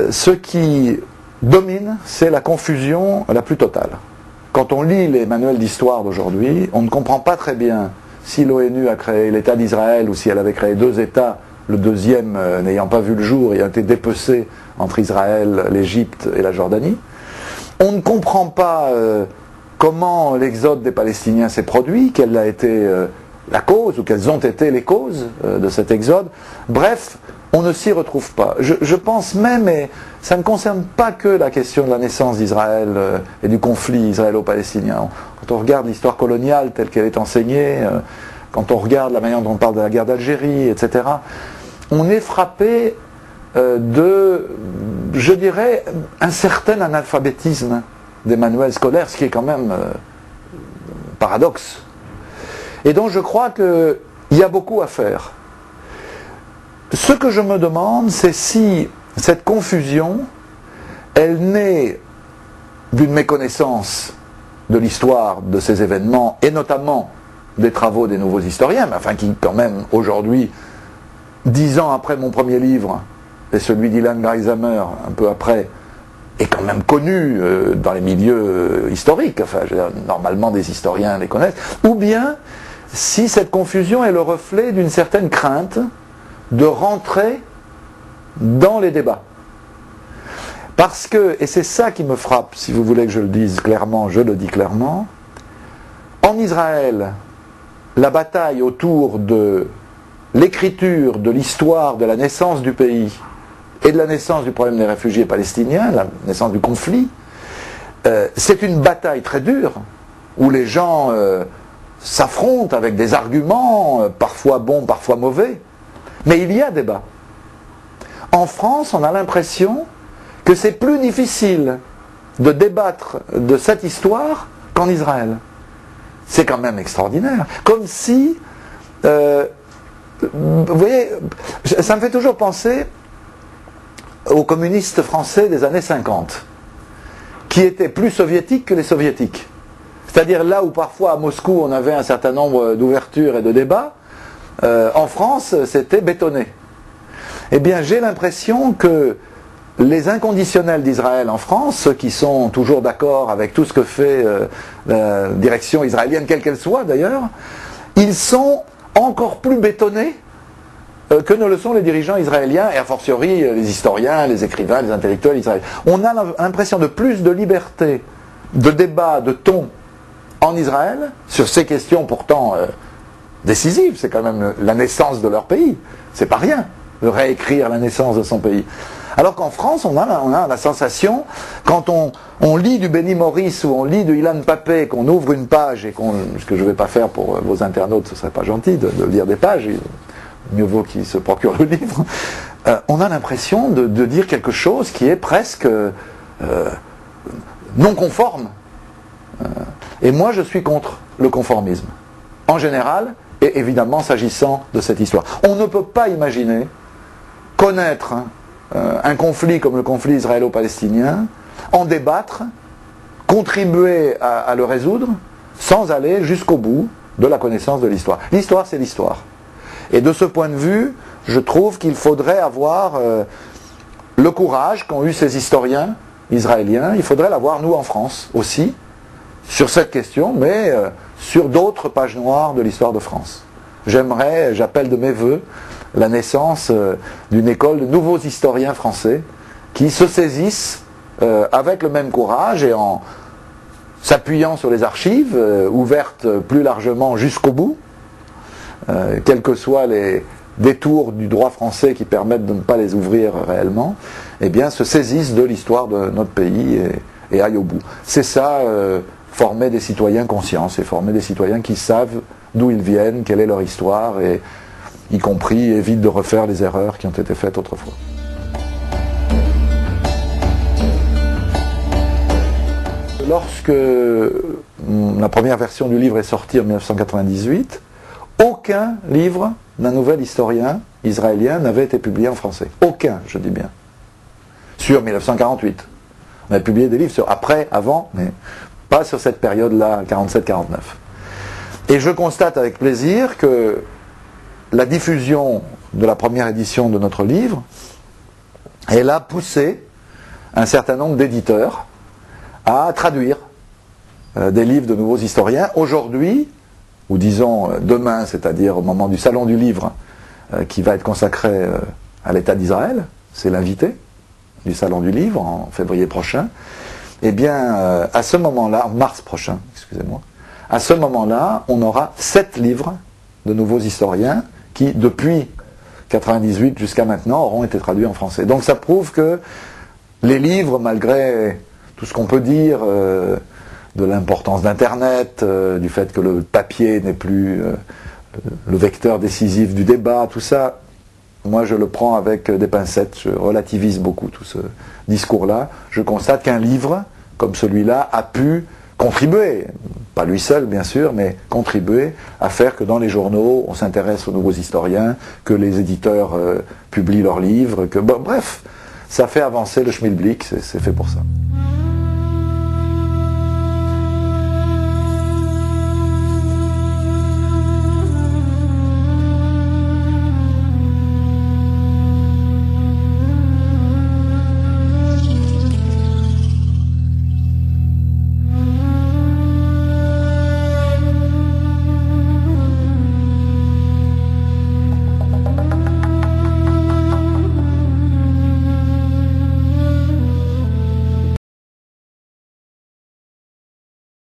ce qui domine, c'est la confusion la plus totale. Quand on lit les manuels d'histoire d'aujourd'hui, on ne comprend pas très bien si l'ONU a créé l'État d'Israël ou si elle avait créé deux États, le deuxième n'ayant pas vu le jour et a été dépecé entre Israël, l'Égypte et la Jordanie. On ne comprend pas comment l'exode des Palestiniens s'est produit, quelle a été la cause ou quelles ont été les causes de cet exode. Bref, on ne s'y retrouve pas. Je pense même, et ça ne concerne pas que la question de la naissance d'Israël et du conflit israélo-palestinien. Quand on regarde l'histoire coloniale telle qu'elle est enseignée, quand on regarde la manière dont on parle de la guerre d'Algérie, etc., on est frappé de, je dirais, un certain analphabétisme des manuels scolaires, ce qui est quand même paradoxe. Et donc je crois qu'il y a beaucoup à faire. Ce que je me demande, c'est si cette confusion, elle naît d'une méconnaissance de l'histoire de ces événements, et notamment des travaux des nouveaux historiens, mais enfin qui quand même aujourd'hui, 10 ans après mon premier livre, et celui d'Ilan Greisamer un peu après, est quand même connu dans les milieux historiques, enfin je veux dire, normalement des historiens les connaissent, ou bien si cette confusion est le reflet d'une certaine crainte de rentrer dans les débats. Parce que, et c'est ça qui me frappe, si vous voulez que je le dise clairement, je le dis clairement, en Israël, la bataille autour de l'écriture, de l'histoire, de la naissance du pays et de la naissance du problème des réfugiés palestiniens, la naissance du conflit, c'est une bataille très dure, où les gens s'affrontent avec des arguments, parfois bons, parfois mauvais, mais il y a débat. En France, on a l'impression que c'est plus difficile de débattre de cette histoire qu'en Israël. C'est quand même extraordinaire. Comme si, vous voyez, ça me fait toujours penser aux communistes français des années 50, qui étaient plus soviétiques que les soviétiques. C'est-à-dire là où parfois à Moscou on avait un certain nombre d'ouvertures et de débats, en France c'était bétonné. Eh bien j'ai l'impression que les inconditionnels d'Israël en France, ceux qui sont toujours d'accord avec tout ce que fait la direction israélienne, quelle qu'elle soit d'ailleurs, ils sont encore plus bétonnés que ne le sont les dirigeants israéliens, et a fortiori les historiens, les écrivains, les intellectuels israéliens. On a l'impression de plus de liberté, de débat, de ton en Israël, sur ces questions pourtant décisives. C'est quand même la naissance de leur pays. C'est pas rien de réécrire la naissance de son pays. Alors qu'en France, on a la sensation, quand on lit du Benny Morris ou on lit de Ilan Pappé, qu'on ouvre une page, et ce que je ne vais pas faire pour vos internautes, ce ne serait pas gentil de lire des pages, mieux vaut qu'ils se procurent le livre, on a l'impression de dire quelque chose qui est presque non conforme. Et moi je suis contre le conformisme, en général, et évidemment s'agissant de cette histoire. On ne peut pas imaginer connaître un conflit comme le conflit israélo-palestinien, en débattre, contribuer à le résoudre, sans aller jusqu'au bout de la connaissance de l'histoire. L'histoire, c'est l'histoire. Et de ce point de vue, je trouve qu'il faudrait avoir le courage qu'ont eu ces historiens israéliens, il faudrait l'avoir nous en France aussi, sur cette question, mais sur d'autres pages noires de l'histoire de France. J'appelle de mes voeux la naissance d'une école de nouveaux historiens français qui se saisissent avec le même courage et en s'appuyant sur les archives ouvertes plus largement jusqu'au bout, quels que soient les détours du droit français qui permettent de ne pas les ouvrir réellement, eh bien se saisissent de l'histoire de notre pays et aillent au bout. C'est ça, former des citoyens conscients, c'est former des citoyens qui savent d'où ils viennent, quelle est leur histoire, et y compris évitent de refaire les erreurs qui ont été faites autrefois. Lorsque la première version du livre est sortie en 1998, aucun livre d'un nouvel historien israélien n'avait été publié en français. Aucun, je dis bien. Sur 1948. On avait publié des livres sur après, avant, mais pas sur cette période-là, 47-49. Et je constate avec plaisir que la diffusion de la première édition de notre livre elle a poussé un certain nombre d'éditeurs à traduire des livres de nouveaux historiens. Aujourd'hui, ou disons demain, c'est-à-dire au moment du Salon du Livre, qui va être consacré à l'État d'Israël, c'est l'invité du Salon du Livre en février prochain, eh bien, à ce moment-là, en mars prochain, excusez-moi, à ce moment-là, on aura 7 livres de nouveaux historiens qui, depuis 98 jusqu'à maintenant, auront été traduits en français. Donc ça prouve que les livres, malgré tout ce qu'on peut dire de l'importance d'Internet, du fait que le papier n'est plus le vecteur décisif du débat, tout ça, moi je le prends avec des pincettes, je relativise beaucoup tout ce discours-là. Je constate qu'un livre comme celui-là a pu contribuer, pas lui seul bien sûr, mais contribuer à faire que dans les journaux on s'intéresse aux nouveaux historiens, que les éditeurs publient leurs livres, que bon, bref, ça fait avancer le schmilblick, c'est fait pour ça.